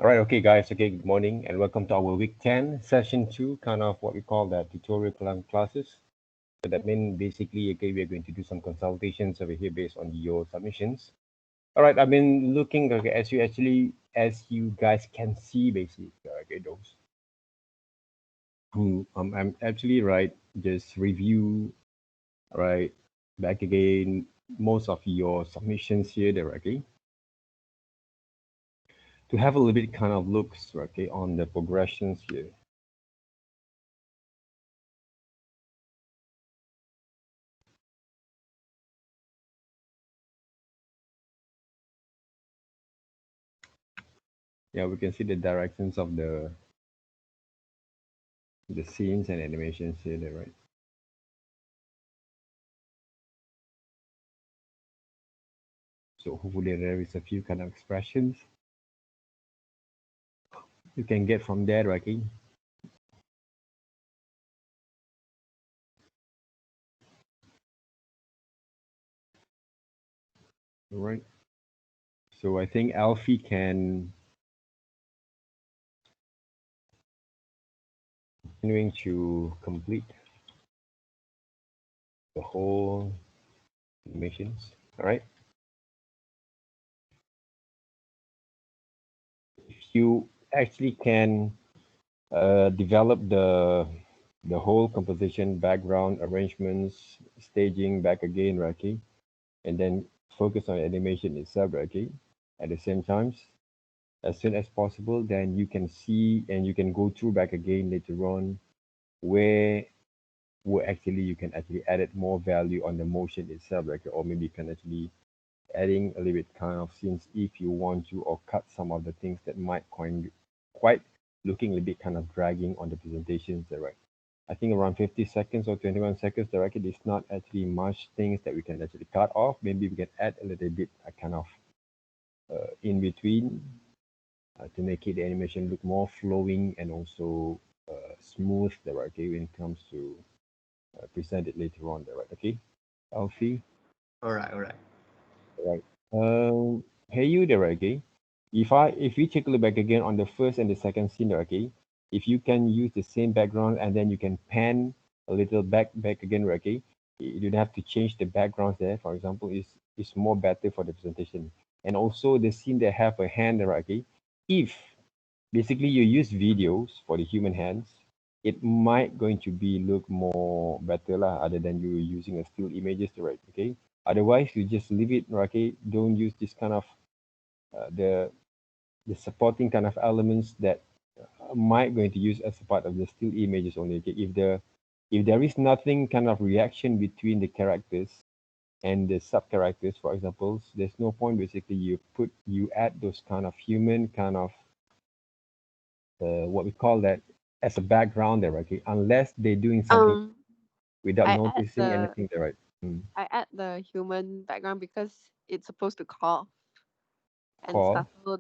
All right, okay, guys. Okay, good morning and welcome to our week 10, session 2, kind of what we call that tutorial classes. So that means basically, okay, we are going to do some consultations over here based on your submissions. All right, I've been looking, okay, as you guys can see, basically, okay, those who I'm actually right, just review, right, back again, most of your submissions here, there, okay, to have a little bit kind of looks, okay, on the progressions here. Yeah, we can see the directions of the scenes and animations here, there, right? So hopefully there is a few kind of expressions you can get from there, okay? All right. So I think Alfie can continuing to complete the whole animations. All right. If you actually can develop the whole composition, background arrangements, staging back again, Rocky, and then focus on animation itself, Rocky, at the same time as soon as possible, then you can see and you can go through back again later on where actually you can actually add more value on the motion itself, like, or maybe you can actually adding a little bit kind of scenes if you want to, or cut some of the things that might quite looking a little bit kind of dragging on the presentations there, right? I think around 50 seconds or 21 seconds directly is not actually much things that we can actually cut off. Maybe we can add a little bit a kind of in between to make it the animation look more flowing and also smooth there, right? Okay, when it comes to present it later on there, right? Okay, Alfie, All right, all right. right. Hey you there, right? Okay. If we take a look back again on the first and the second scene there, okay, if you can use the same background and then you can pan a little back again, right? Okay, you don't have to change the backgrounds there. For example, is more better for the presentation. And also the scene that have a hand, right? Okay, if basically you use videos for the human hands, it might going to be look more better lah, other than you using a still images, right? Okay, otherwise you just leave it, okay, don't use this kind of uh, the the supporting kind of elements that might going to use as a part of the still images only, okay? If there is nothing kind of reaction between the characters and the sub characters, for example, there's no point basically you add those kind of human kind of what we call that as a background there, okay? Unless they're doing something Um, without I add noticing the anything there, right? I add the human background because it's supposed to cough and Call. startle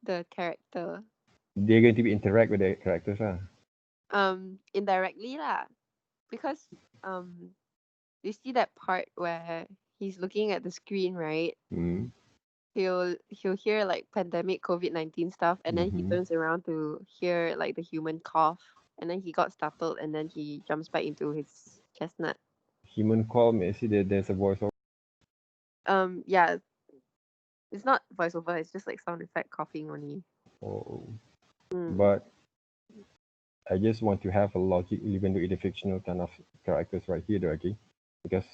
the character. They're going to be interact with the characters, huh? Indirectly lah, because um, you see that part where he's looking at the screen, right? Mm-hmm. He'll hear like pandemic COVID-19 stuff, and then he Mm-hmm. turns around to hear like the human cough, and then he got startled, and then he jumps back into his chestnut. Human call me. See, there's a voice over. Yeah, it's not voiceover; it's just like sound effect coughing only. Oh, Mm. but I just want to have a logic, even though it's a fictional kind of characters right here, okay? Because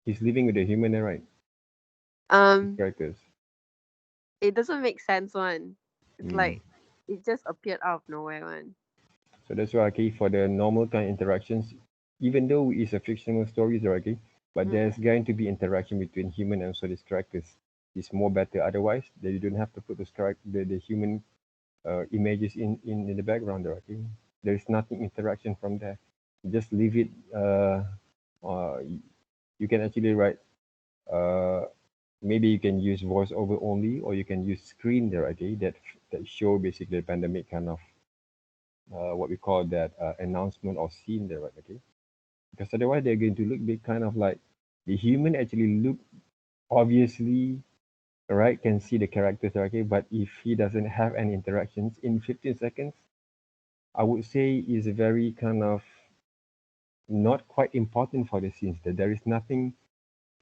he's living with a human, right? These Um, characters. it doesn't make sense one. It's Mm. like it just appeared out of nowhere one. So that's why, okay, for the normal kind of interactions, even though it's a fictional stories, okay, but there's Mm. going to be interaction between human and so these characters. It's more better. Otherwise, that you don't have to put those the human images in the background, okay? There is nothing interaction from there. Just leave it. Uh, you can actually write. Uh, maybe you can use voiceover only, or you can use screen there, okay? That show basically the pandemic kind of what we call that announcement or scene there, right? Okay, because otherwise they're going to look big, kind of like the human actually look obviously right, can see the characters, okay, but if he doesn't have any interactions in 15 seconds, I would say is very kind of not quite important for the scenes. That there is nothing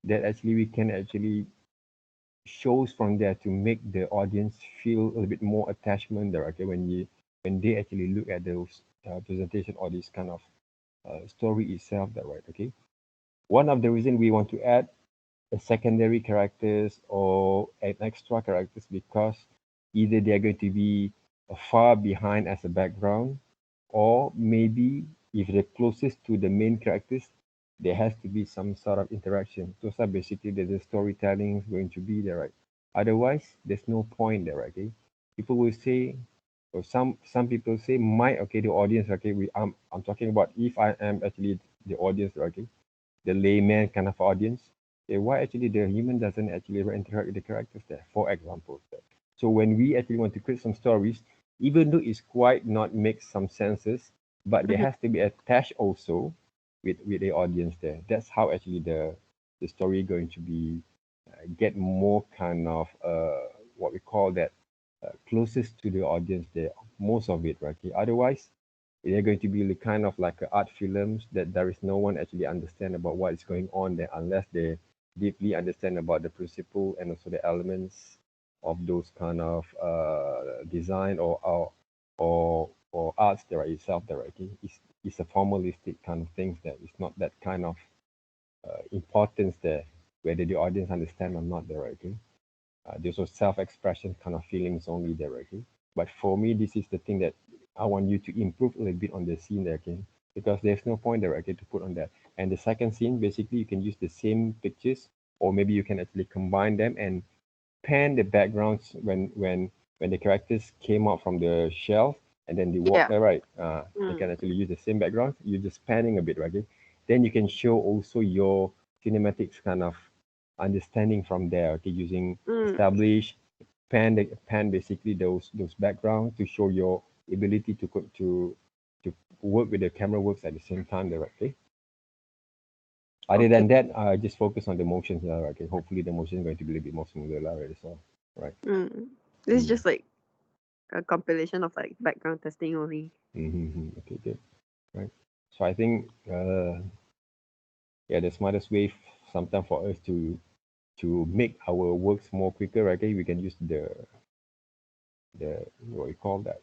that actually we can actually shows from there to make the audience feel a little bit more attachment there, okay, when they actually look at those presentation or this kind of story itself there, right, okay. One of the reason we want to add a secondary characters or an extra characters because either they are going to be far behind as a background, or maybe if they're closest to the main characters, there has to be some sort of interaction. Those are basically the storytelling is going to be there, right? Otherwise, there's no point there, right? Okay? People will say, or some people say, my okay, the audience, okay, I'm talking about if I am actually the audience, okay, the layman kind of audience, why actually the human doesn't actually interact with the characters there, for example. So when we actually want to create some stories, even though it's quite not make some senses, but there Mhm. has to be attached also with the audience there. That's how actually the story going to be get more kind of what we call that closest to the audience there, most of it, right? Okay? Otherwise, they're going to be kind of like art films that there is no one actually understand about what is going on there unless they deeply understand about the principle and also the elements of those kind of design or arts there itself there, right? Okay? It's a formalistic kind of things that it's not that kind of importance there, whether the audience understand or not there, right? Okay? There's a self-expression kind of feelings only there, okay? But for me, this is the thing that I want you to improve a little bit on the scene there, okay? Because there's no point there, okay, to put on that. And the second scene, basically, you can use the same pictures, or maybe you can actually combine them and pan the backgrounds when the characters came out from the shelf and then they walk Yeah. there, right? They can Mm. actually use the same background. You're just panning a bit, right? Okay? Then you can show also your cinematics kind of understanding from there, okay, using Mm. establish pan basically those backgrounds to show your ability to work with the camera works at the same time there, okay. Other Okay. than that, just focus on the motions, okay. Hopefully the motion is going to be a little bit more smoother, right? So, right. Mm. This is Mm. just like a compilation of like background testing only. Mm-hmm. Okay, good. Right. So I think, yeah, the smartest way sometimes for us to make our works more quicker, right? Okay, we can use the what we call that,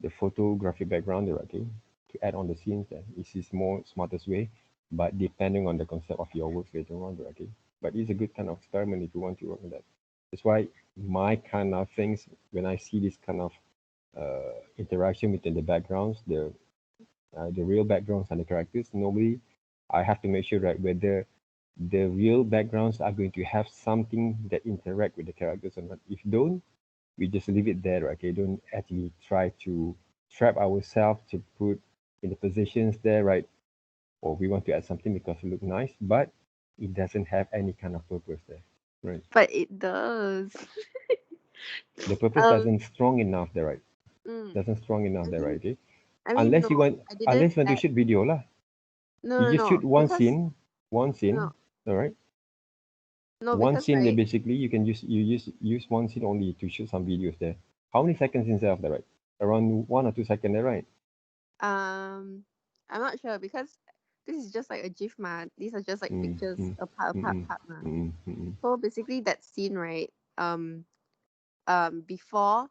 the photographic background, right? Okay, to add on the scenes. That this is more smartest way, but depending on the concept of your works later on, right? Okay. But it's a good kind of experiment if you want to work on that. That's why my kind of things when I see this kind of interaction within the backgrounds, the real backgrounds and the characters. Normally, I have to make sure that whether the real backgrounds are going to have something that interact with the characters or not. If don't, we just leave it there. Okay, don't actually try to trap ourselves to put in the positions there, right? Or we want to add something because it look nice, but it doesn't have any kind of purpose there, right? But it does. The purpose um. doesn't strong enough there, right? Mm. Doesn't strong I enough there, right? mean. Okay. I mean, Unless no. you want, I didn't unless you want to add. shoot video lah. No. You No. just No. shoot Because one no. scene, all right? No. One Because scene that right. basically you use one scene only to shoot some videos there. How many seconds inside of that, right? Around 1 or 2 seconds there, right? Um. I'm not sure because this is just like a GIF, man. These are just like Mm, pictures, mm, a part, a part, mm, part, ma. mm, mm, So basically, that scene, right? Before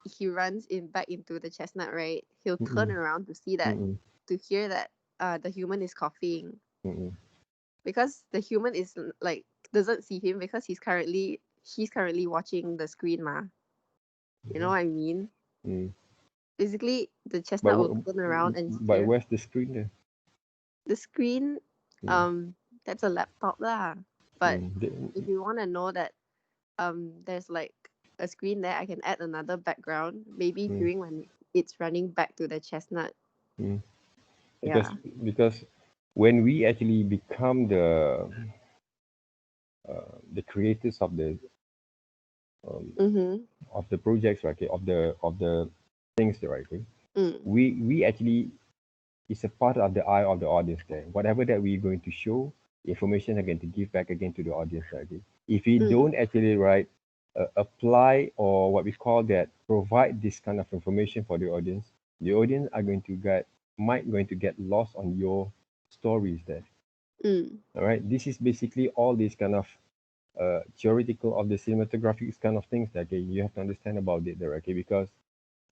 he runs in back into the chestnut, right? He'll mm, turn mm, around to see that, mm, to hear that the human is coughing, mm, mm, because the human is like doesn't see him because he's currently watching the screen, ma. You know mm, what I mean? mm. Basically, the But chestnut will wh- turn around and but hear where's the screen there? the screen. Mm, Um, that's a laptop lah. But mm, if you want to know that there's like a screen there, I can add another background. Maybe mm, during when it's running back to the chestnut. mm. Because Yeah. because when we actually become the creators um, Mhm. of the projects, right? Okay, of the things, right? Okay, Mm. we actually it's a part of the eye of the audience there. Whatever that we're going to show, the information are going to give back again to the audience, right? Okay? If we Mm. don't actually apply or what we call that provide this kind of information for the audience are going to get lost on your stories there. Mm. All right, this is basically all these kind of theoretical of the cinematographic kind of things that, okay, you have to understand about it there, okay, because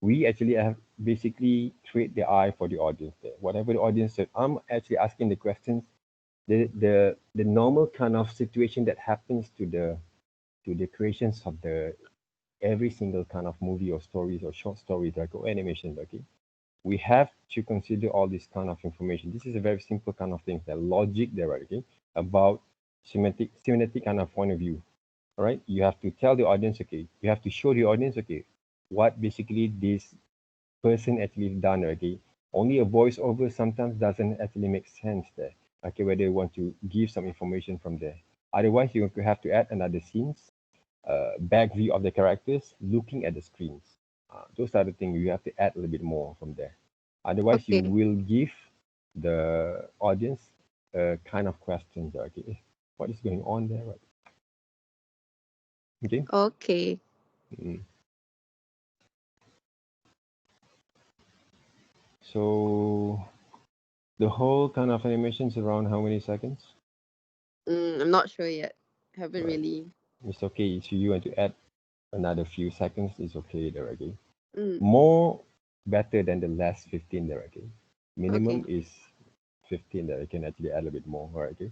we actually have basically create the eye for the audience there. Whatever the audience said, I'm actually asking the questions, the normal kind of situation that happens to the creations of the every single kind of movie or stories or short stories like or animation, okay, we have to consider all this kind of information. This is a very simple kind of thing, the logic there, right, okay, about semantic kind of point of view. All right, you have to tell the audience, okay, you have to show the audience, okay, what basically this person actually done, okay. Only a voiceover sometimes doesn't actually make sense there, okay, whether you want to give some information from there. Otherwise, you have to add another scenes, back view of the characters looking at the screens. Those are the things you have to add a little bit more from there. Otherwise, you Okay. will give the audience a kind of questions. Okay, what is going on there? Right? Okay. Okay. Mm. So the whole kind of animation is around how many seconds? I'm not sure yet. Haven't Right. really. It's okay if you want to add another few seconds. It's okay there. Okay. Mm. More better than the last 15 there. Okay. Okay. Minimum is 15 that I can actually add a bit more. All right. Okay.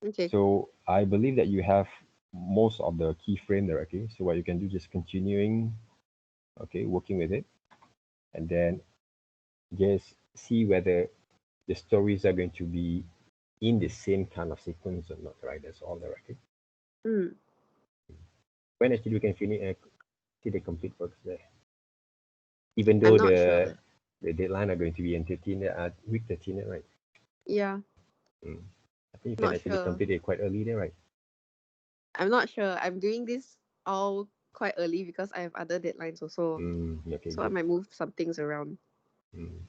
Okay. So I believe that you have most of the keyframe there. Okay. So what you can do, just continuing, okay, working with it, and then just see whether the stories are going to be in the same kind of sequence or not. Right. That's all there. Okay. Mm. When actually we can finish see the complete works there, even I'm though not sure. the deadline are going to be in 13 week 13, right? Yeah. Mm. I think you can Not actually sure. complete it quite early there, right? I'm not sure. I'm doing this all quite early because I have other deadlines also. Okay, So I good. might move some things around. Mm.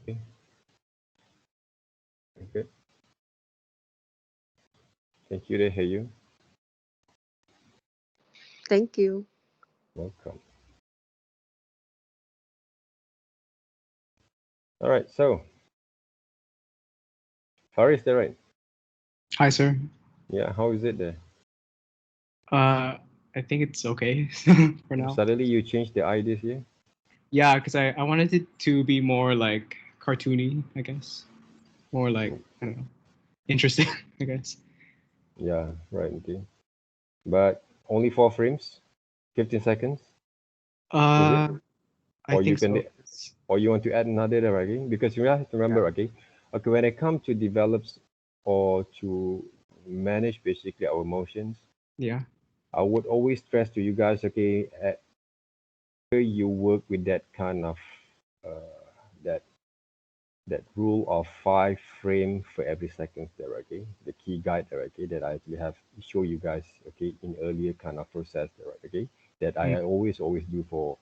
Okay, good. Thank you. There, hear you. Thank you. Welcome. All right. So, Faris, there, right? Hi, sir. Yeah. How is it there? I think it's okay for now. Suddenly you changed the ideas here. Yeah, because I wanted it to be more like cartoony, I guess. More like, I don't know, interesting, I guess. Yeah. Right. Okay. But only 4 frames, 15 seconds. Is it? Uh, I Or you think can, so. or you want to add another there, okay? Because you have to Yeah. remember, okay. Okay. When it comes to develops or to manage basically our emotions, Yeah. I would always stress to you guys, okay, you work with that kind of that that rule of 5 frame for every second there, okay? The key guide there, okay, that I actually have show you guys, okay, in earlier kind of process there, right, okay? That I Mm, always do for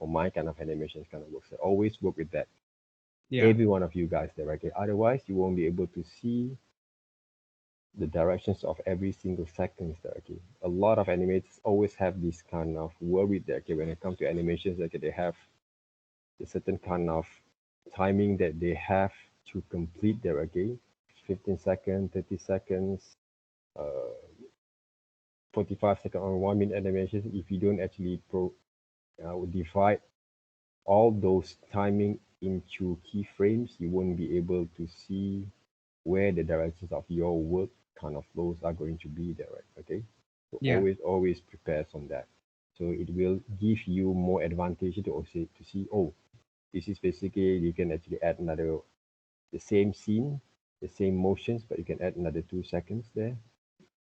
my kind of animations kind of works. I always work with that. yeah. Every one of you guys there, okay? Otherwise, you won't be able to see the directions of every single seconds there, okay? A lot of animators always have this kind of worry there, okay? When it comes to animations, okay, they have a certain kind of timing that they have to complete their game. 15 seconds, 30 seconds, uh, 45 second or 1 minute animations. If you don't actually divide all those timing into keyframes, you won't be able to see where the directions of your work kind of flows are going to be there, right? Okay. So Yeah. always prepare on that. So it will give you more advantage to also to see, oh, This is basically you can actually add another the same scene, the same motions, but you can add another 2 seconds there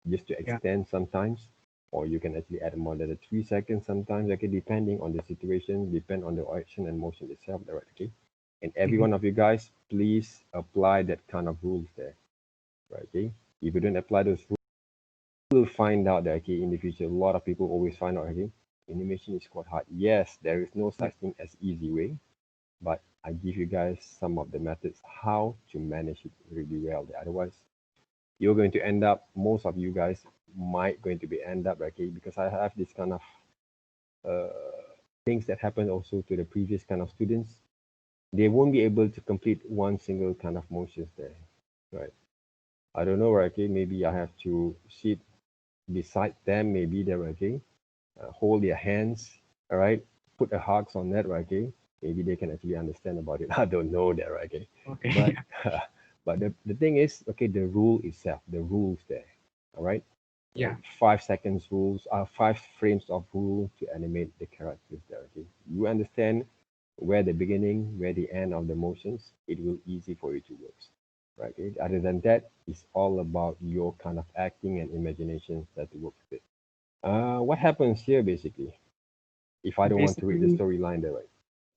just to Yeah. extend sometimes, or you can actually add more than 3 seconds sometimes. Okay, depending on the situation, depend on the action and motion itself. Right? Okay, and every Mhm. one of you guys, please apply that kind of rules there. Right? Okay, if you don't apply those rules, you will find out that okay in the future, a lot of people always find out okay animation is quite hard. Yes, there is no Yeah. such thing as easy way, but I give you guys some of the methods how to manage it really well. Otherwise, you're going to end up. Most of you guys might going to be end up okay because I have this kind of things that happen also to the previous kind of students. They won't be able to complete one single kind of motions there, right? I don't know, right? Okay, maybe I have to sit beside them. Maybe they're okay. Hold their hands, all right? Put a hugs on that, right? Okay, maybe they can actually understand about it. I don't know that, right? Okay, Okay. but Yeah. but the thing is, okay, the rule itself, the rules there, all right? Yeah. 5 seconds rules, 5 frames of rule to animate the characters there. Okay, you understand where the beginning, where the end of the motions, it will easy for you to work. Right. Okay? Other than that, it's all about your kind of acting and imagination that to work with it. What happens here basically? If I don't want to read the Basically, storyline there, right?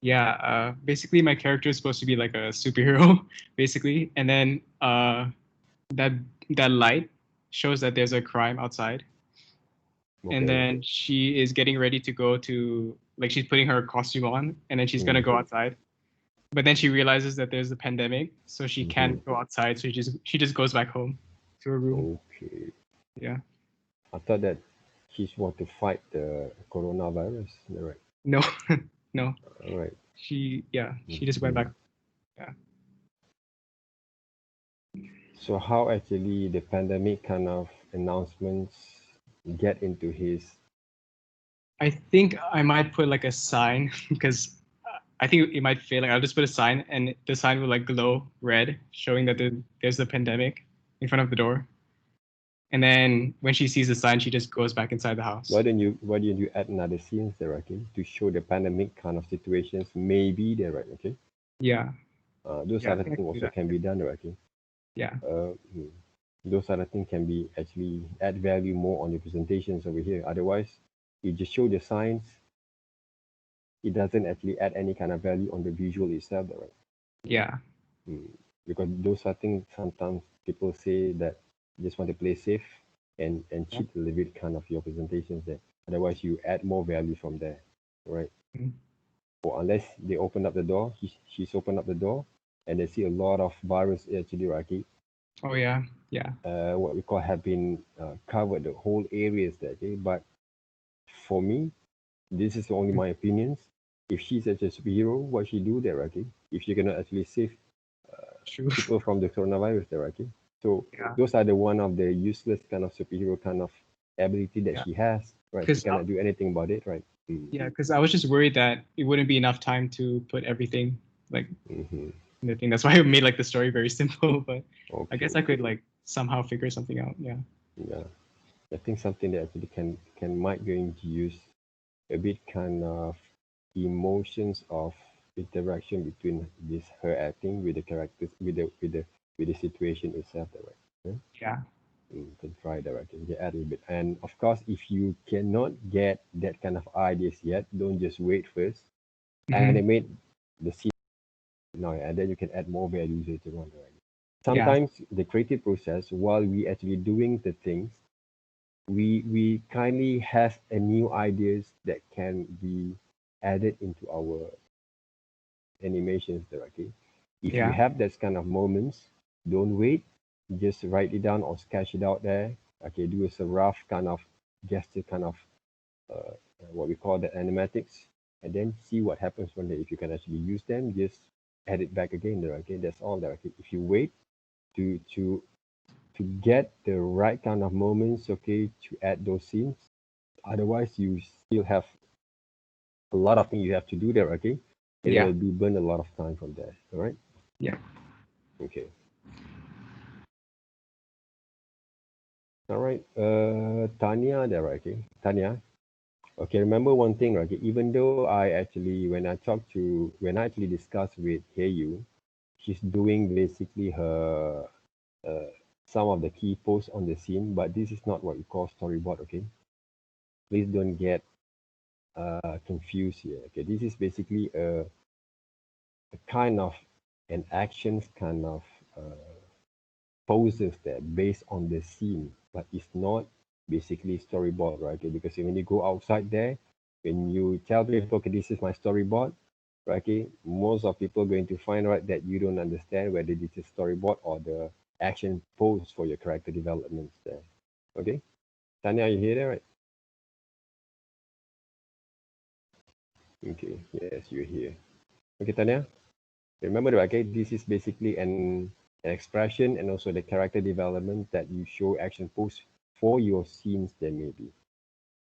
yeah. Basically, my character is supposed to be like a superhero, basically, and then that that light shows that there's a crime outside, and Okay. then she is getting ready to go to like she's putting her costume on, and then she's gonna Mm-hmm. go outside. But then she realizes that there's a pandemic, so she Mm-hmm. can't go outside. So she just goes back home to her room. Okay. Yeah. I thought that she's want to fight the coronavirus. Right. No, no. All right. She just went Mm-hmm. back. Yeah. So how actually the pandemic kind of announcements get into his I think I might put like a sign because I think it might fail. Like I'll just put a sign, and the sign will like glow red, showing that there's a pandemic in front of the door. And then when she sees the sign, she just goes back inside the house. why don't you add another scenes there, okay, to show the pandemic kind of situations maybe there, right? Okay. Yeah. Those Yeah, I other think I things can do also that. can be done, right? Okay. Yeah. Hmm. Those other things can be actually add value more on your presentations over here. Otherwise, you just show the signs, it doesn't actually add any kind of value on the visual itself, right? Yeah. Mm. Because those are things sometimes people say that just want to play safe and Yeah. cheat a little bit kind of your presentations there. Otherwise, you add more value from there, right? Mhm. Or unless they open up the door, she's opened up the door, and they see a lot of virus actually, right? Oh yeah. Yeah. What we call have been covered the whole areas there. Okay, but for me, this is only Mhm. my opinions. If she's such a superhero, what she do there, okay? If she cannot actually save True. people from the coronavirus there, okay? So Yeah. those are the one of the useless kind of superhero kind of ability that Yeah. she has, right? She Because cannot do anything about it, right? yeah, because I was just worried that it wouldn't be enough time to put everything like Mm-hmm. in the thing. That's why I made like the story very simple. But I guess Okay, I could like somehow figure something out. Yeah. yeah. I think something that actually can might going to use a bit kind of emotions of interaction between this her acting with the characters with the situation itself, right? Yeah? Yeah. You can try that, right? You can add a little bit, and of course, if you cannot get that kind of ideas yet, don't just wait first. Hmm. Animate the scene now, and then you can add more values later on, right? Yeah. Sometimes the creative process, while we actually doing the things, we kindly have a new ideas that can be added into our animations directly. If you Yeah. have that kind of moments, don't wait. Just write it down or sketch it out there. Okay, do a rough kind of gesture, kind of what we call the animatics, and then see what happens one day. If you can actually use them, just add it back again there. Okay, that's all there. Okay, if you wait to to to get the right kind of moments, okay, to add those scenes. Otherwise, you still have a lot of things you have to do there, okay? It Yeah. will be burn a lot of time from there. All right. Yeah. Okay. All right. Tanya there, okay? Tanya. Okay, remember one thing, right? Okay, even though when I actually discuss with Heyu, she's doing basically her uh, some of the key posts on the scene, but this is not what you call storyboard. Okay, please don't get confused here. Okay, this is basically a kind of an actions kind of poses that based on the scene, but it's not basically storyboard, right? Okay, because when you go outside there, when you tell people, okay, this is my storyboard, right? Okay, most of people are going to find out that you don't understand whether this is storyboard or the action pose for your character developments there. Okay, Tanya, you hear that, right? Okay, yes, you're here. Okay, Tanya, remember that, okay, this is basically an expression and also the character development that you show action pose for your scenes there maybe,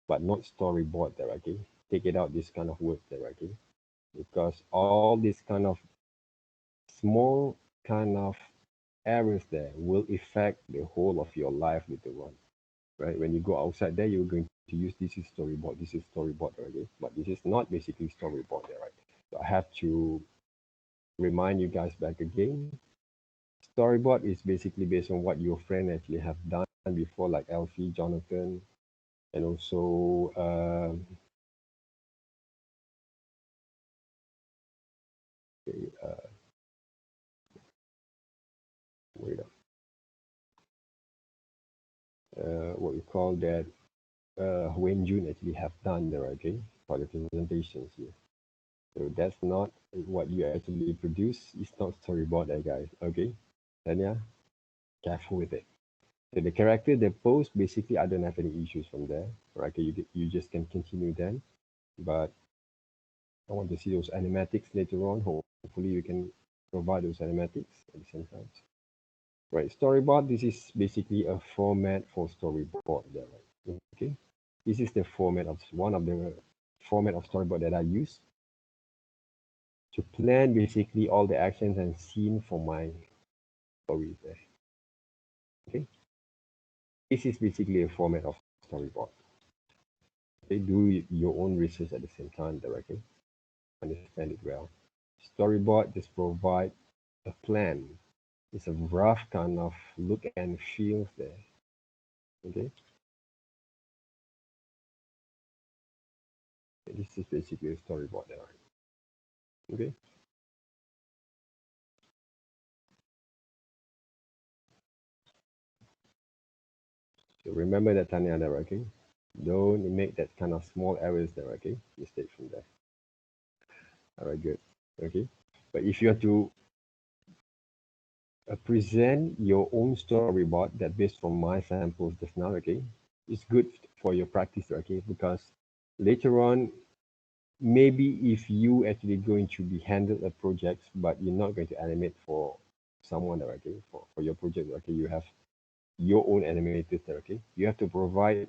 but not storyboard there, okay? Take it out, this kind of word there, okay? Because all this kind of small kind of errors there will affect the whole of your life later on, right? When you go outside there, you're going to use this is storyboard, okay? But this is not basically storyboard there, right? So I have to remind you guys back again. Storyboard is basically based on what your friend actually have done before, like Elfie, Jonathan, and also okay, wait up, what we call that Wayne June actually have done there, okay, for the presentations here. So that's not what you actually produce. It's not storyboard there, guys. Okay, then yeah, careful with it. So the character, the pose, basically, I don't have any issues from there. Right? Okay, you just can continue then. But I want to see those animatics later on. Hopefully, you can provide those animatics at the same time. Right, storyboard. This is basically a format for storyboard. There, right? Okay, this is the format of one of the format of storyboard that I use to plan basically all the actions and scene for my stories there. Okay, this is basically a format of storyboard. Okay, do your own research at the same time directly, understand it well. Storyboard just provide a plan. It's a rough kind of look and feels there. Okay, this is basically a storyboard there. Okay, so remember that, Tanya there. Okay, don't make that kind of small errors there. Okay, mistake from there. All right, good. Okay, but if you have to present your own storyboard that based from my samples just now, okay, it's good for your practice, okay, because later on, maybe if you actually going to be handled a project, but you're not going to animate for someone, okay, for your project, okay, you have your own animators, okay, you have to provide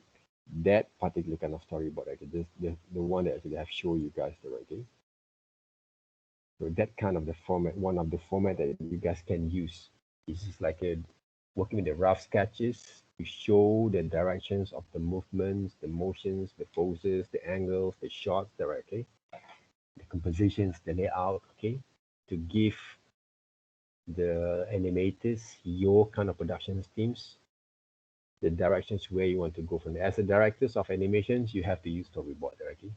that particular kind of storyboard, okay, the one that actually have show you guys there, okay. So that kind of the format, one of the format that you guys can use. This is like a working with the rough sketches to show the directions of the movements, the motions, the poses, the angles, the shots there, okay? The compositions, the layout, okay? To give the animators your kind of production teams the directions where you want to go from there. As a directors of animations, you have to use storyboard, okay?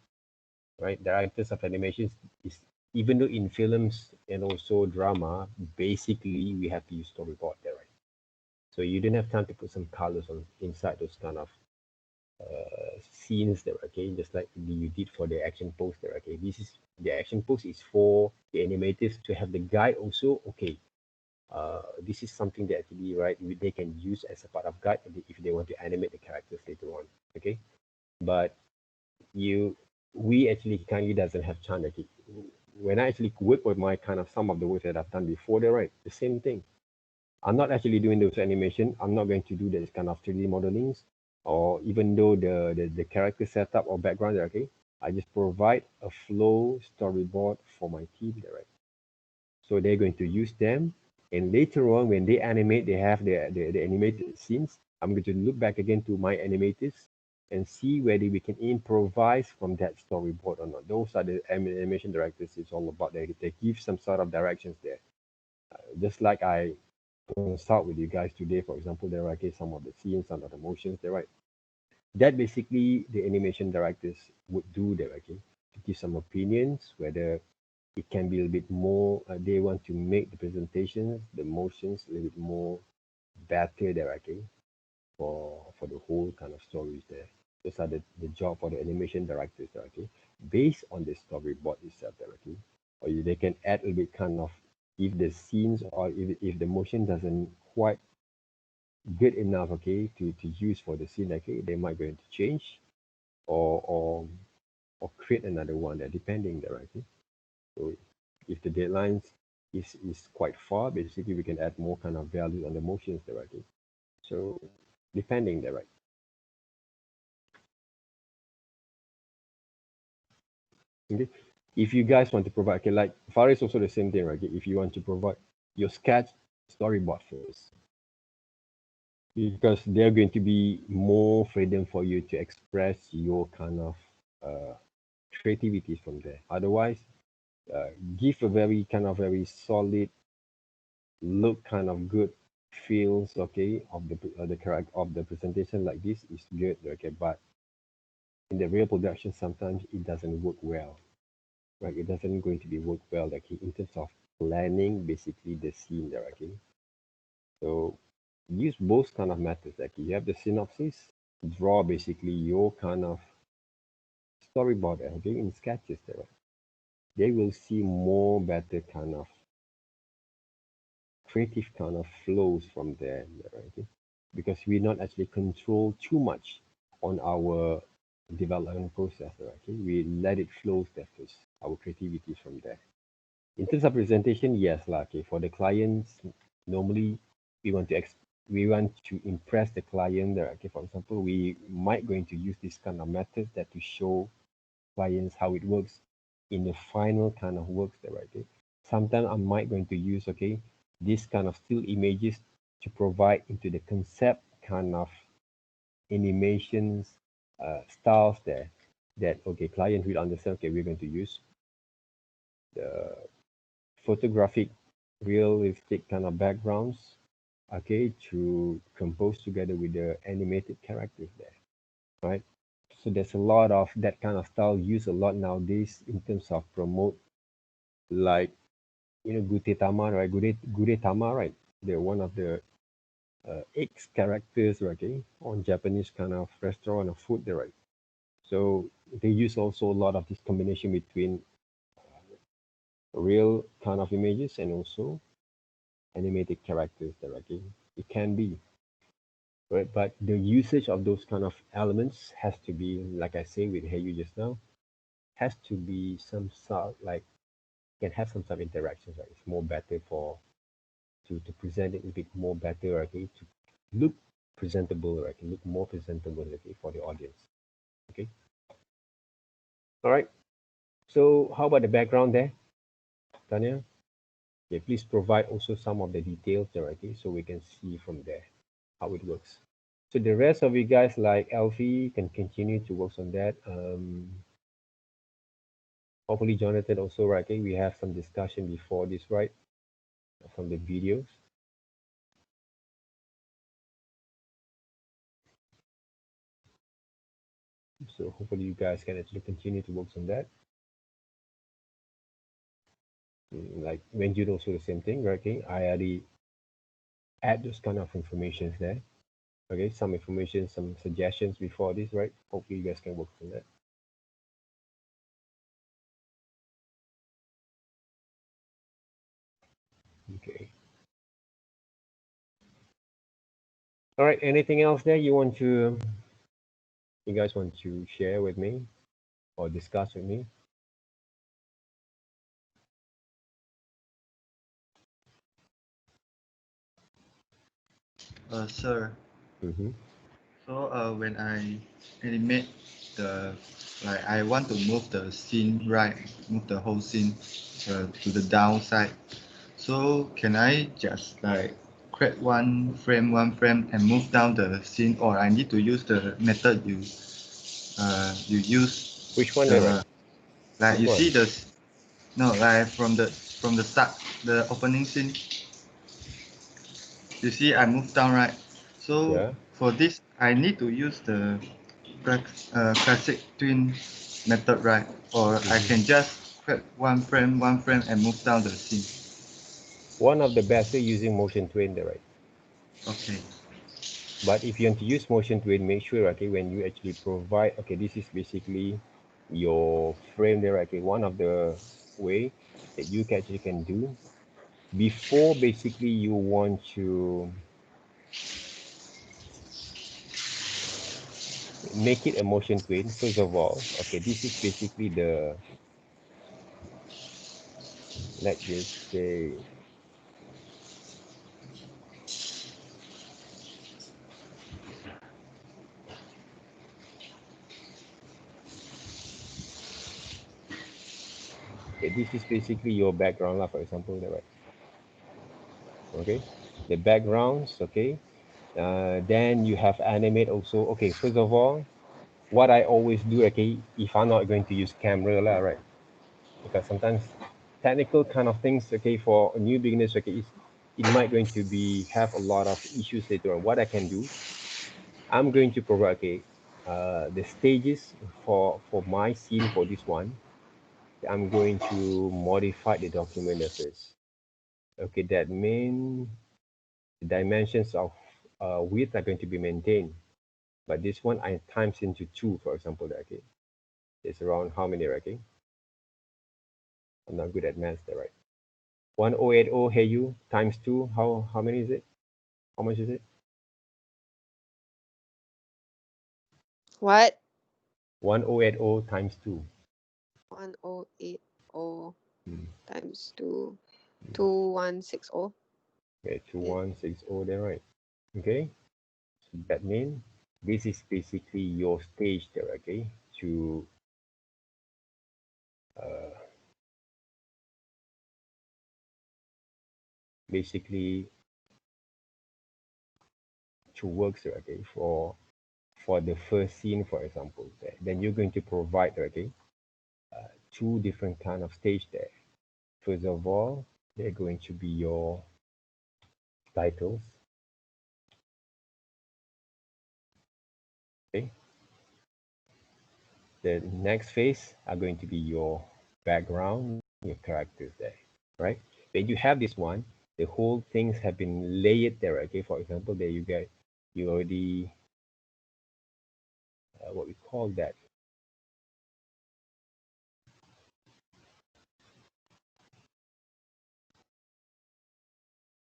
Right? Directors of animations is even though in films and also drama, basically we have to use storyboard there, right? So you didn't have time to put some colors on inside those kind of scenes there, okay? Just like you did for the action post there, okay? This is the action post is for the animators to have the guide also, okay? This is something that actually, right, they can use as a part of guide if they want to animate the characters later on, okay? But you we actually kindly doesn't have time, like when I actually work with my kind of some of the work that I've done before there, right, the same thing. I'm not actually doing those animation. I'm not going to do this kind of 3D modelings or even though the character setup or background there, okay, I just provide a flow storyboard for my team there, right. So they're going to use them, and later on when they animate, they have the animated scenes. I'm going to look back again to my animators and see whether we can improvise from that storyboard or not. Those are the animation directors is all about. They give some sort of directions there. Just like I consult with you guys today, for example, there are okay, some of the scenes, some of the motions there, right? That basically the animation directors would do there, okay, to give some opinions whether it can be a little bit more. They want to make the presentations, the motions a little bit more better there, okay, for the whole kind of stories there. Those are the job for the animation directors there, okay, based on the storyboard itself there, okay. Or they can add a little bit kind of if the scenes or if the motion doesn't quite good enough, okay, to use for the scene, okay, they might going to change or create another one there, depending there, okay. So if the deadlines is quite far, basically we can add more kind of value on the motions there, okay. So depending there, right. Okay. If you guys want to provide, okay, like Far is also the same thing, right? Okay? If you want to provide your sketch storyboard first, because they're going to be more freedom for you to express your kind of uh, creativity from there. Otherwise, give a very kind of very solid look, kind of good feels, okay, of the character of the presentation like this is good, okay, but in the real production sometimes it doesn't work well, right? It doesn't going to be work well, like in terms of planning basically the scene there, okay. So use both kind of methods, like you have the synopsis, draw basically your kind of storyboard, okay, in sketches there, right? They will see more better kind of creative kind of flows from there, right? Okay? Because we not actually control too much on our development process, right? Okay? We let it flow there first, our creativity from there. In terms of presentation, yes, lah, okay. For the clients, normally we want to we want to impress the client there. Okay, for example, we might going to use this kind of method that to show clients how it works in the final kind of works there, right? Okay. Sometimes I might going to use, okay, this kind of still images to provide into the concept kind of animations styles there that okay client will understand, okay, we're going to use the photographic realistic kind of backgrounds, okay, to compose together with the animated characters there, right? So there's a lot of that kind of style used a lot nowadays in terms of promote, like, Gudetama, right? Gudetama, right? They're one of the X characters, right, okay, on Japanese kind of restaurant or food there, right? So they use also a lot of this combination between real kind of images and also animated characters there, okay? It can be, right? But the usage of those kind of elements has to be, like I say with Hey You just now, has to be some sort like can have some sort of interactions, right? It's more better for to present it a bit more better, okay? To look presentable, right? To look more presentable, okay, for the audience. Okay. All right. So how about the background there, Tanya? Yeah, please provide also some of the details there, okay, so we can see from there how it works. So the rest of you guys, like Alfie, can continue to work on that. Hopefully Jonathan also, right? Okay, we have some discussion before this, right? From the videos. So hopefully you guys can actually continue to work on that. Like when you also the same thing, right? Okay, I already add those kind of informations there. Okay, some information, some suggestions before this, right? Hopefully you guys can work on that. Okay. All right. Anything else there you guys want to share with me or discuss with me? Sir, Mm-hmm. so when I animate the, like I want to move the scene, right, move the whole scene to the downside. So can I just like create one frame and move down the scene, or I need to use the method you you use Which one there, right? like you Which see one? like from the start, the opening scene. You see, I move down, right? So Yeah. for this, I need to use the classic twin method, right? Or I Mhm. can just grab one frame, and move down the scene. One of the best way using motion twin there, right? Okay. But if you want to use motion twin, make sure, okay, when you actually provide, okay, this is basically your frame there, okay. One of the way that you actually can do before basically you want to make it a motion twin. First of all, okay, this is basically the, let's just say, okay, this is basically your background lah, for example, there, right? Okay, the backgrounds, okay. Then you have animate also. Okay, first of all, what I always do, okay, if I'm not going to use camera lah, right? Because sometimes technical kind of things, okay, for new beginners, okay, it might going to be have a lot of issues later on. What I can do, I'm going to provide, okay, the stages for my scene for this one. I'm going to modify the document at first. Okay, that means the dimensions of width are going to be maintained. But this one I times into 2, for example, okay. It's around how many, okay? I'm not good at math there, right? 1080, hey you, times 2, how many is it? How much is it? What? 1080 times 2. 1080 Hmm. times 2. 2160. Okay, 2160 there, right? Okay, so that means this is basically your stage there, okay? To basically to work there, okay? For the first scene, for example, there. Then you're going to provide, okay, two different kind of stage there. First of all, they're going to be your titles. Okay. The next phase are going to be your background, your characters there, right? When you have this one, the whole things have been layered there. Okay, for example, there you already what we call that.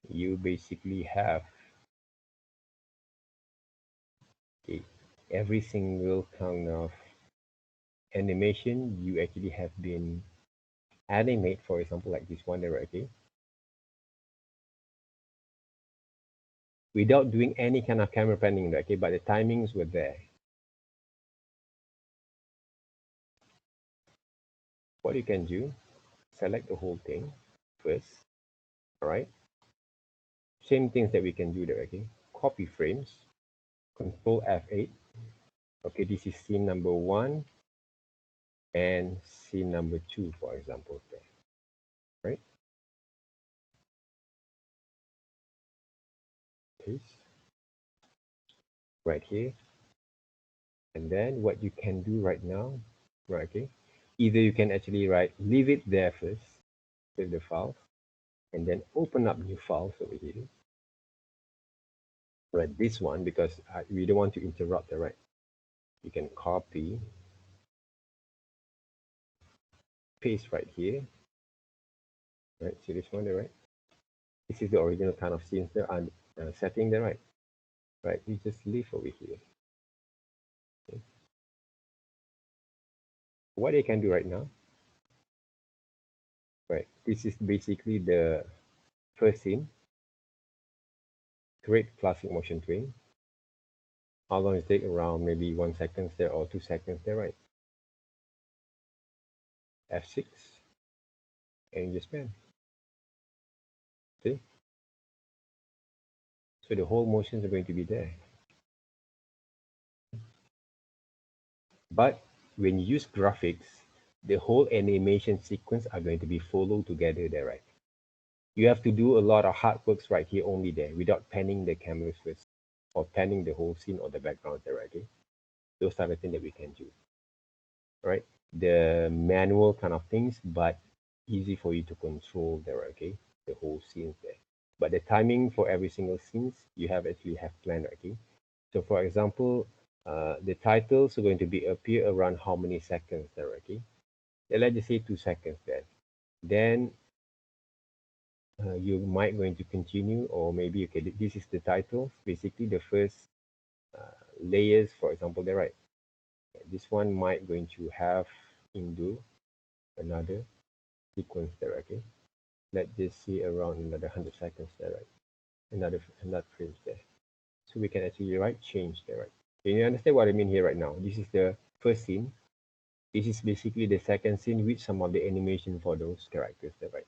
You basically have, okay, every single kind of animation you actually have been animate, for example, like this one there, okay, without doing any kind of camera panning, okay, but the timings were there. What you can do, select the whole thing first, all right? Same things that we can do there, okay? Copy frames, Control F8. Okay, this is scene number 1 and scene number 2, for example, there, right? Paste right here. And then what you can do right now, right, okay? Either you can actually leave it there first, save the files, and then open up new files over here. Right, this one, because we don't want to interrupt the right. You can copy, paste right here. Right, see this one there, right? This is the original kind of scenes there and setting there, right? Right, you just leave over here. Okay. What you can do right now, right? This is basically the first scene. Create classic motion twin. How long it take? Around maybe 1 second there or 2 seconds there, right? F6 and you just pan. See? So the whole motions are going to be there. But when you use graphics, the whole animation sequence are going to be followed together there, right? You have to do a lot of hard works right here only there without panning the cameras first or panning the whole scene or the background there, okay? Those are the things that we can do, right? The manual kind of things, but easy for you to control there, okay? The whole scenes there. But the timing for every single scenes you have actually have planned, okay? So for example, the titles are going to be appear around how many seconds there, okay? Let's just say 2 seconds there. Then you might going to continue, or maybe okay, this is the title. Basically, the first layers, for example, there, right? This one might going to have into another sequence there, okay? Let's just see around another 100 seconds there, right? Another frames there. So we can actually right change there, right? Can you understand what I mean here right now? This is the first scene. This is basically the second scene with some of the animation for those characters there, right?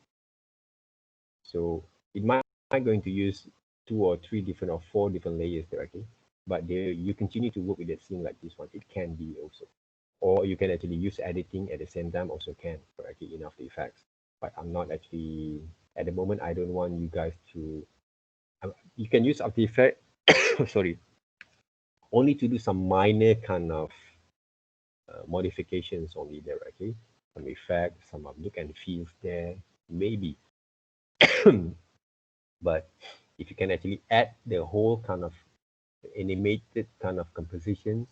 So it might going to use 2 or 3 different or 4 different layers there, okay? But there you continue to work with that scene like this one. It can be also. Or you can actually use editing at the same time also can, okay, in After Effects. But I'm not actually, at the moment, I don't want you guys to, you can use After Effects, sorry, only to do some minor kind of modifications only there, okay? Some effects, some of look and feels there, maybe. But if you can actually add the whole kind of animated kind of compositions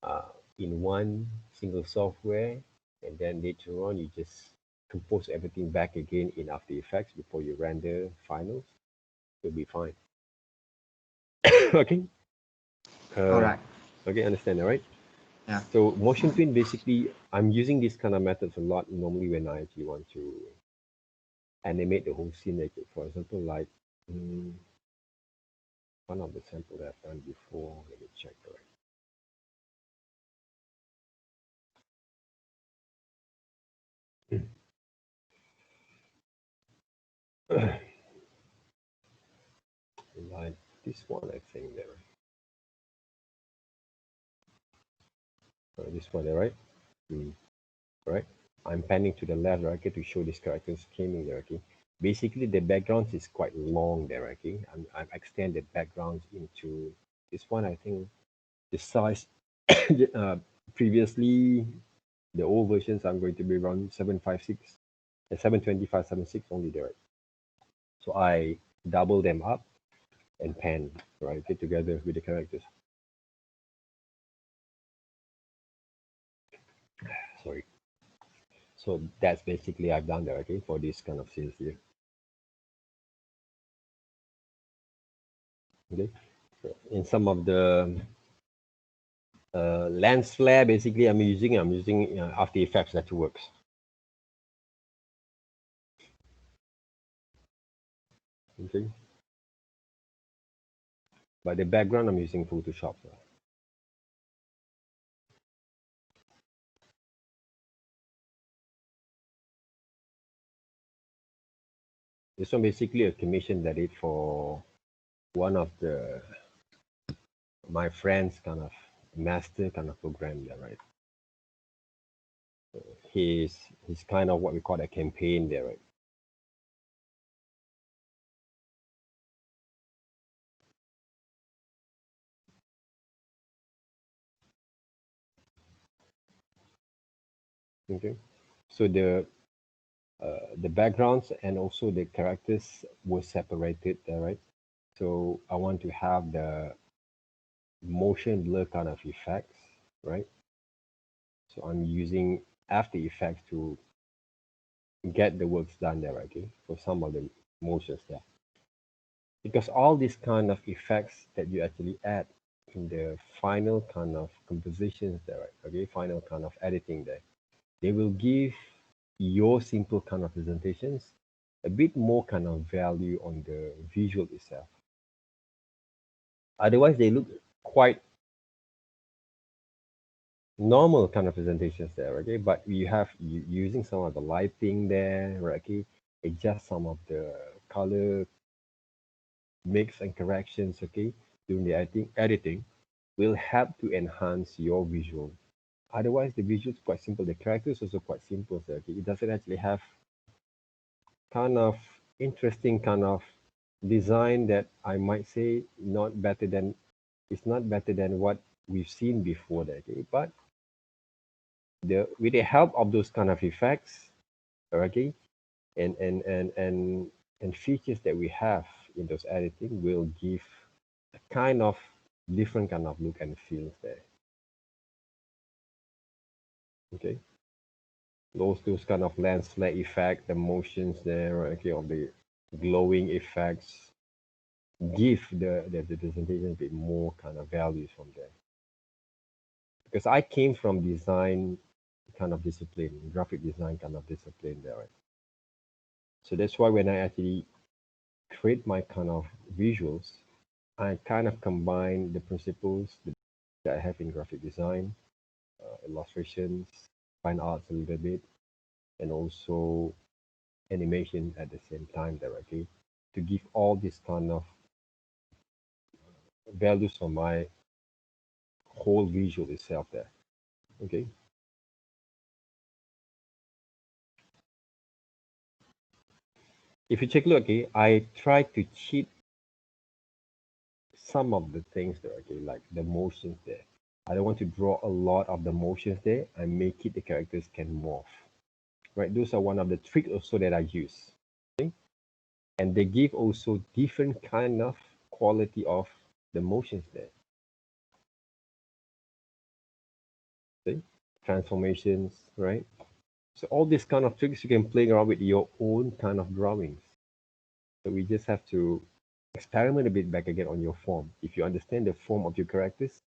uh, in one single software, and then later on you just compose everything back again in After Effects before you render finals, you'll be fine. Okay. All Uh, right. okay, understand, all right? Yeah. So motion twin, basically, I'm using this kind of methods a lot normally when I actually want to animate the whole scene. Like, for example, like one of the samples that I've done before. Let me check, all right? Like this one, I think there. This one, there, right? Right? I'm panning to the left, right, okay, to show this character scheming there, okay. Basically, the background is quite long there, okay. I'm extend the backgrounds into this one. I think the size uh, previously the old versions I'm going to be around 756 and 725, 76 only there. Right? So I double them up and pan right okay, together with the characters. Sorry. So that's basically I've done there, okay, for this kind of scenes here. Okay. So in some of the lens flare, basically I'm using After Effects that works. Okay. But the background I'm using Photoshop. This one basically a commission that I did for one of the my friends kind of master kind of program there, right? He's kind of what we call a campaign there, right? Okay. So the backgrounds and also the characters were separated there, right? So I want to have the motion blur kind of effects, right? So I'm using After Effects to get the works done there, okay, for some of the motions there. Because all these kind of effects that you actually add in the final kind of compositions there, right? Okay, final kind of editing there, they will give your simple kind of presentations a bit more kind of value on the visual itself. Otherwise, they look quite normal kind of presentations there, okay? But you have using some of the lighting there, right? Okay, adjust some of the color mix and corrections, okay, during the editing will help to enhance your visual. otherwise the visuals quite simple. The characters also quite simple. So, okay, it doesn't actually have kind of interesting kind of design that I might say not better than it's not better than what we've seen before that. Okay? But with the help of those kind of effects, okay, and and and and and features that we have in those editing will give a kind of different kind of look and feels there. Okay, those kind of lens flare effect, the motions there, right, okay, of the glowing effects give the presentation a bit more kind of values from there. Because I came from design kind of discipline, graphic design kind of discipline there, right? So that's why when I actually create my kind of visuals, I kind of combine the principles that I have in graphic design, illustrations, fine arts a little bit, and also animation at the same time directly to give all this kind of values for my whole visual itself there. Okay. If you take a look, okay, I try to cheat some of the things there, okay, like the motions there. I don't want to draw a lot of the motions there. I make it the characters can morph. Right, those are one of the tricks also that I use. Okay? And they give also different kind of quality of the motions there. See? Transformations, right? So all these kind of tricks you can play around with your own kind of drawings. So we just have to experiment a bit back again on your form. If you understand the form of your characters,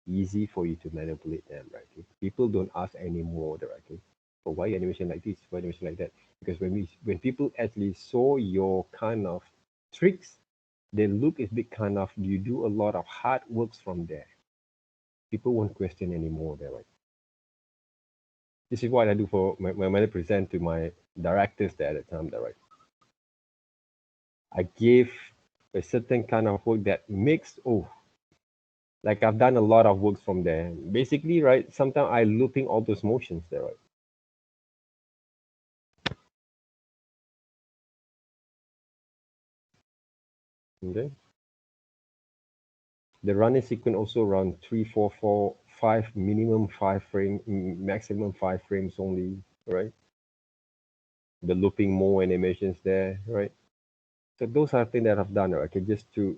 easy for you to manipulate them, right? People don't ask anymore directly, "Oh, why animation like this? Why animation like that?" Because when people actually saw your kind of tricks, they look a bit kind of you do a lot of hard works from there. People won't question anymore there, right? This is what I do for when I present to my directors there at the time, there, right? I give a certain kind of work that makes like I've done a lot of works from there. Basically, right? Sometimes I looping all those motions there, right? Okay. The running sequence also run 3, 4, 4, 5, minimum 5 frame, maximum 5 frames only, right? The looping more animations there, right? So those are things that I've done, right? Okay, just to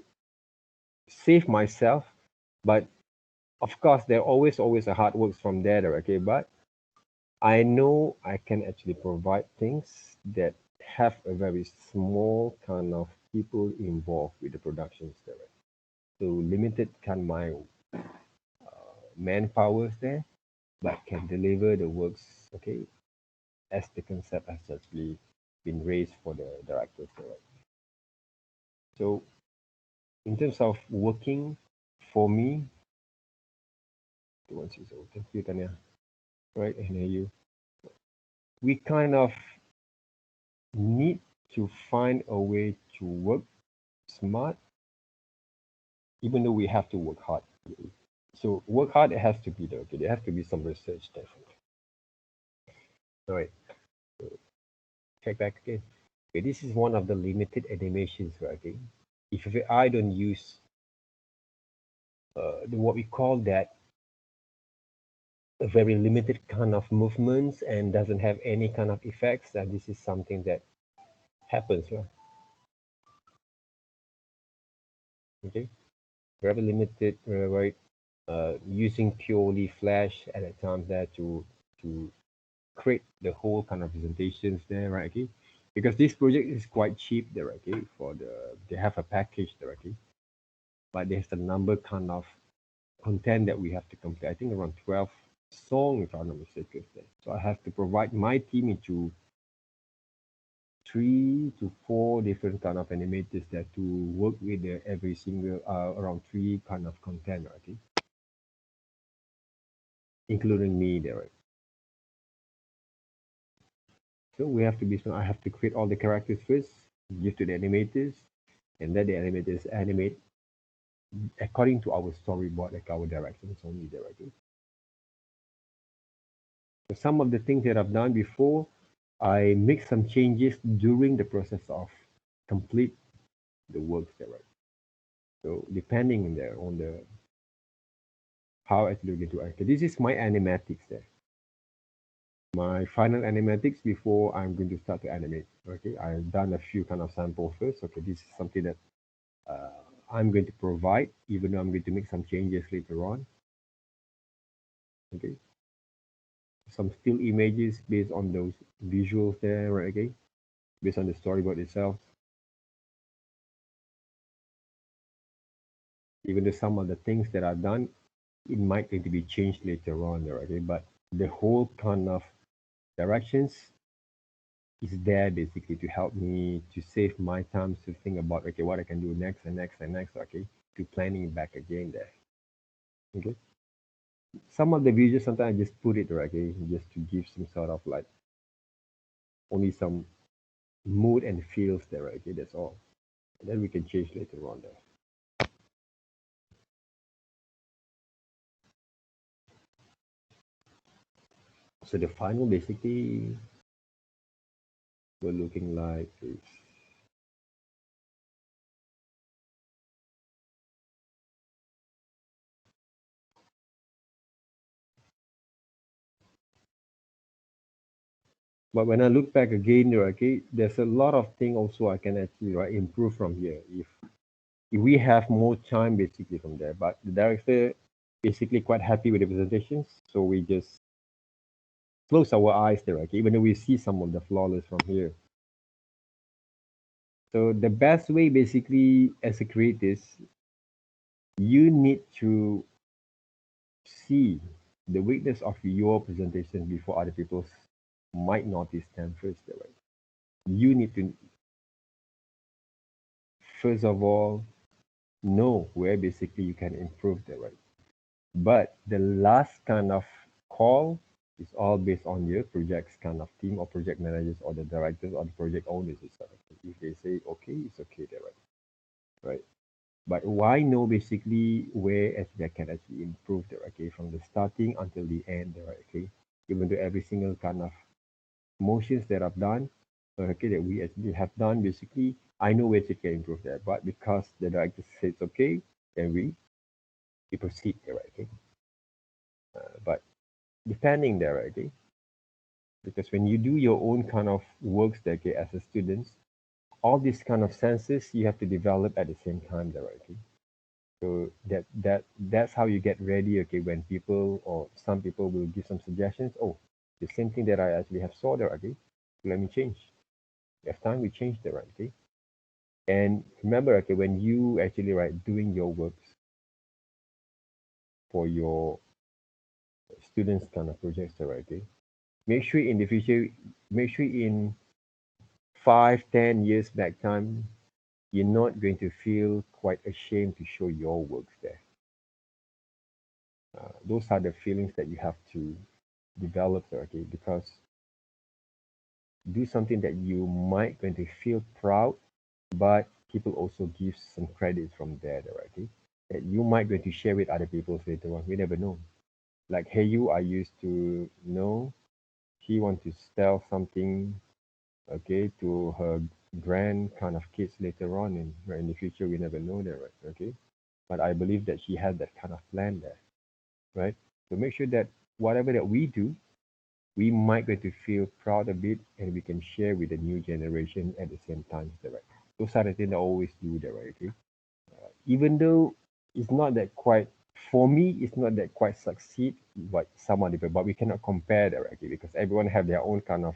save myself, but of course there always a hard works from there, okay? But I know I can actually provide things that have a very small kind of people involved with the productions there, right? So limited kind my manpowers there, but can deliver the works, okay, as the concept has actually been raised for the directors, right? So in terms of working for me, thank you, Tanya. Right, and hear you. We kind of need to find a way to work smart, even though we have to work hard. So work hard, it has to be there. Okay, there has to be some research, definitely. All right, so check back again. Okay, this is one of the limited animations, right? Okay, if I don't use what we call that a very limited kind of movements and doesn't have any kind of effects, then this is something that happens, right? Okay, very limited, right? Using purely Flash at a time there to create the whole kind of presentations there, right? Okay, because this project is quite cheap there, okay? For they have a package there, okay? But there's a number kind of content that we have to complete. I think around 12 songs, if I'm not mistaken. So I have to provide my team into 3 to 4 different kind of animators that to work with every single around 3 kind of content, okay? Including me there, right? So we have to be smart. I have to create all the characters first, give to the animators, and let the animators animate according to our storyboard, like our directions only there, okay? So some of the things that I've done before, I make some changes during the process of complete the works there, right? So depending on the how actually we're going to act. This is my animatics there. My final animatics before I'm going to start to animate. Okay, I've done a few kind of sample first. Okay, this is something that uh, I'm going to provide, even though I'm going to make some changes later on. Okay, some still images based on those visuals there, right? Okay, based on the storyboard itself. Even though some of the things that I've done, it might need to be changed later on, right? Okay, but the whole kind of directions is there basically to help me to save my time to think about okay what I can do next and next and next, okay, to planning back again there. Okay, some of the videos sometimes I just put it right, okay, just to give some sort of like only some mood and feels there, right? Okay, that's all. And then we can change later on there. So the final basically we're looking like this. But when I look back again, okay, there's a lot of things also I can actually right, improve from here if we have more time basically from there. But the director basically quite happy with the presentations, so we just close our eyes there, okay, even though we see some of the flawless from here. So the best way basically as a creator, you need to see the weakness of your presentation before other people might notice them first, right? You need to first of all know where basically you can improve the right. But the last kind of call is all based on your project's kind of team or project managers or the directors or the project owners itself. If they say okay, it's okay there, right? But why know basically where actually I can actually improve there, okay, from the starting until the end there, okay? Even though every single kind of motions that I've done, okay, that we actually have done, basically, I know where to can improve there. But because the director says okay, then we proceed there, okay? But depending there, okay? Because when you do your own kind of works there, okay, as a student, all these kind of senses you have to develop at the same time there, okay? So that's how you get ready, okay, when people or some people will give some suggestions. Oh, the same thing that I actually have saw there, okay? Let me change. If time we change there, right, okay? And remember, okay, when you actually right doing your works for your students kind of projects, right, okay? Make sure in the future, make sure in 5, 10 years back time, you're not going to feel quite ashamed to show your works there. Those are the feelings that you have to develop there, okay? Because do something that you might going to feel proud, but people also give some credit from there, okay? That you might going to share with other people later on. We never know. Like hey, I used to know he want to sell something, okay, to her grand kind of kids later on in the future. We never know that, right? Okay, but I believe that she had that kind of plan there, right? So make sure that whatever that we do, we might going to feel proud of it and we can share with the new generation at the same time, right? Those are the things I always do there, right? Okay, even though it's not that quite for me it's not that quite succeed but some other people, but we cannot compare directly because everyone have their own kind of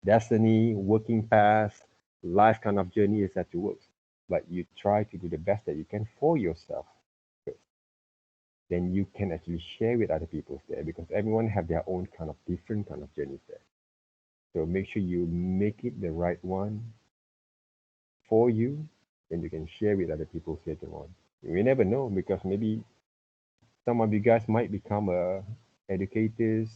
destiny, working path, life kind of journey is that to work. But you try to do the best that you can for yourself first. Then you can actually share with other people there because everyone have their own kind of different kind of journeys there. So make sure you make it the right one for you, then you can share with other people later on. We never know because maybe some of you guys might become educators,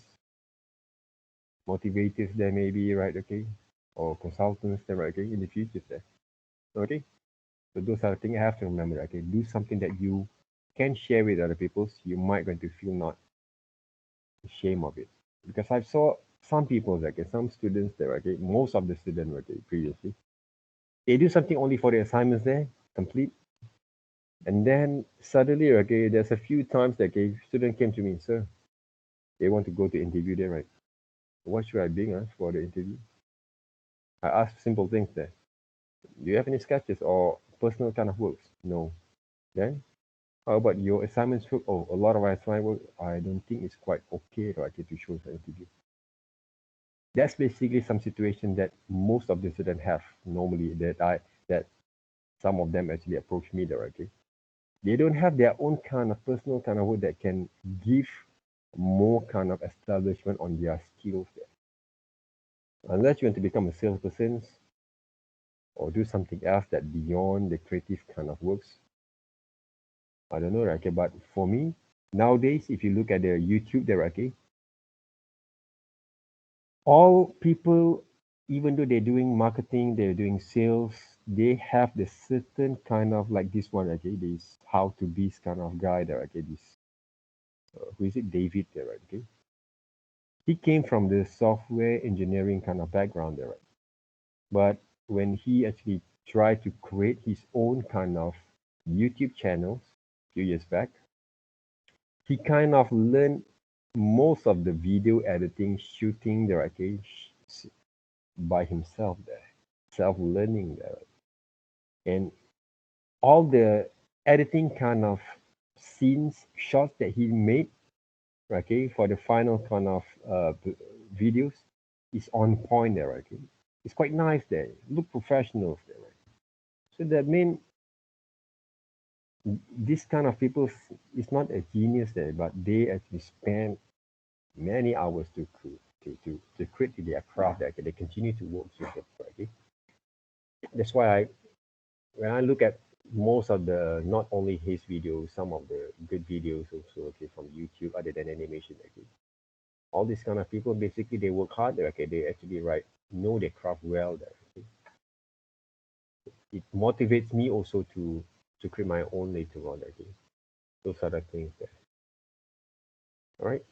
motivators there maybe, right? Okay, or consultants there, right? Okay, in the future there. Okay, so those are the things I have to remember. Okay, do something that you can share with other people. So you might going to feel not ashamed of it. because I saw some people, okay, some students there, okay, most of the students, okay, previously, they do something only for the assignments there, complete, and then suddenly, okay, there's a few times that okay, student came to me, sir, they want to go to interview there, right? What should I bring for the interview? I asked simple things there. Do you have any sketches or personal kind of works? No. Then how about your assignments work? Oh, a lot of my assignment work, I don't think it's quite okay, right, to show the interview. That's basically some situation that most of the students have normally that some of them actually approach me directly. They don't have their own kind of personal kind of work that can give more kind of establishment on their skills there. Unless you want to become a salesperson or do something else that beyond the creative kind of works. I don't know, okay, but for me, nowadays, if you look at the YouTube there, okay, all people, even though they're doing marketing, they're doing sales, they have the certain kind of like this one, okay, this how to be kind of guy there, okay, this who is it, David there, right, okay. He came from the software engineering kind of background there, right? But when he actually tried to create his own kind of YouTube channels a few years back, he kind of learned most of the video editing, shooting there, okay, by himself there, self-learning there. And all the editing kind of scenes, shots that he made, okay, for the final kind of videos is on point there, okay. It's quite nice there. Look professionals there, right? So that means this kind of people is not a genius there, but they actually spend many hours to create their craft that they continue to work with it, okay. That's why when I look at most of the not only his videos, some of the good videos also, okay, from YouTube other than animation, okay. All these kind of people basically they work hard, okay, they actually know their craft well there, okay. It motivates me also to create my own later on, okay. Those are the things there. All right.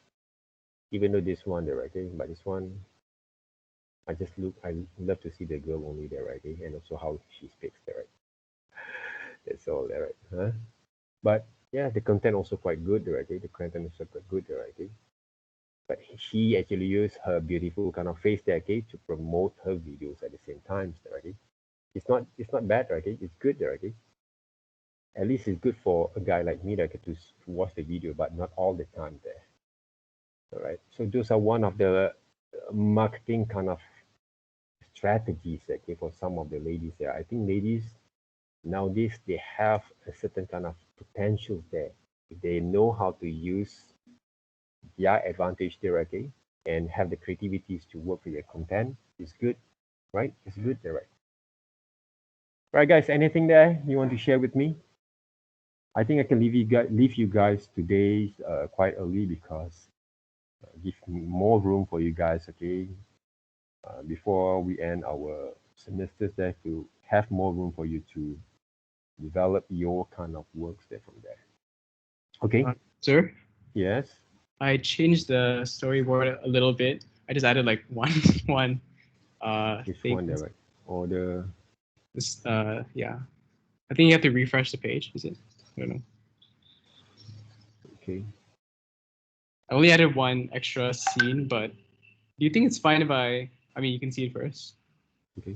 Even though this one there, okay, but this one I love to see the girl only there, right, okay, and also how she speaks there, right. That's all there, right, huh? But yeah, the content also quite good there, okay. The content is also quite good there, okay. But she actually used her beautiful kind of face there, okay, to promote her videos at the same time, okay. It's not bad, okay. It's good there, okay. At least it's good for a guy like me that get to watch the video, but not all the time there. All right. So those are one of the marketing kind of strategies, okay, for some of the ladies there. I think ladies nowadays they have a certain kind of potential there. If they know how to use their advantage there, okay, and have the creativities to work with their content, it's good, right? It's good there, right? Right, guys. Anything there you want to share with me? I think I can leave you guys today quite early because give more room for you guys, okay? Before we end our semesters there to have more room for you to develop your kind of works there from there. Okay? Sir, Yes? I changed the storyboard a little bit. I just added like one This thing. one there, right? Or the, This yeah. I think you have to refresh the page, is it? I don't know. okay. I only added one extra scene, but do you think it's fine if I mean you can see it first. Okay.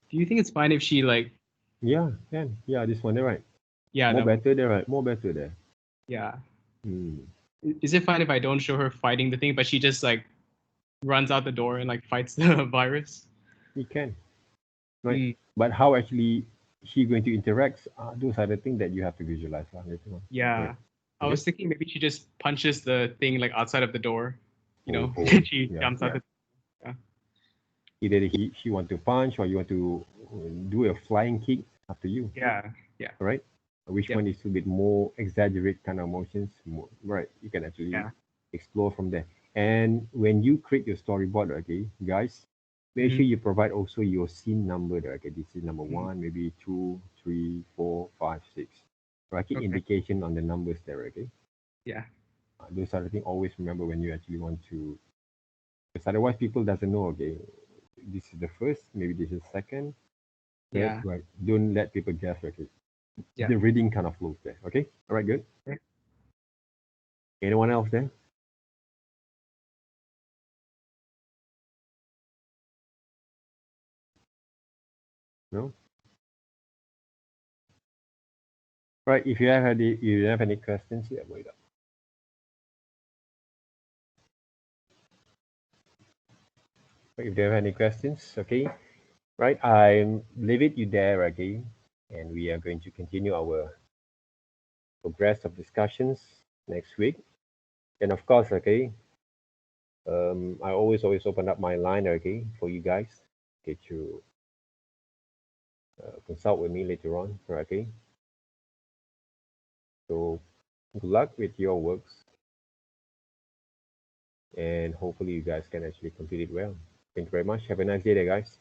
Do you think it's fine if she like Yeah, can. Yeah, this one there, right? yeah, More that one. better there, right? More better there. Yeah. Hmm. Is it fine if I don't show her fighting the thing, but she just like runs out the door and like fights the virus? You can. Right? Mm, But how actually she going to interact? Those are the things that you have to visualize later on. yeah. Right. I Okay? was thinking maybe she just punches the thing like outside of the door, you Oh, know, oh, and she yeah, jumps out yeah. the yeah. Either she want to punch or you want to do a flying kick, up to you. Yeah. Yeah. All right. Which Yep. one is a bit more exaggerate kind of emotions? More, right. You can actually Yeah. explore from there. And when you create your storyboard, okay, guys, make Mm-hmm. sure you provide also your scene number. Okay, this is number Mm-hmm. one, maybe two, three, four, five, six. right? Okay. Indication on the numbers there, okay? Yeah. Those are the things always remember when you actually want to, because otherwise people doesn't know, okay, this is the first, maybe this is second, third, Yeah. right? Don't let people guess, okay? Yeah. The reading kind of flows there, okay? All right, good. Okay. Anyone else there? No? Right, if you have any questions, yeah, wait up. If you have any questions, okay? Right, I leave it you there, okay? And we are going to continue our progress of discussions next week. And of course, okay, I always open up my line, okay, for you guys, okay, to consult with me later on, okay? So good luck with your works, and hopefully you guys can actually complete it well. Thank you very much. Have a nice day there, guys.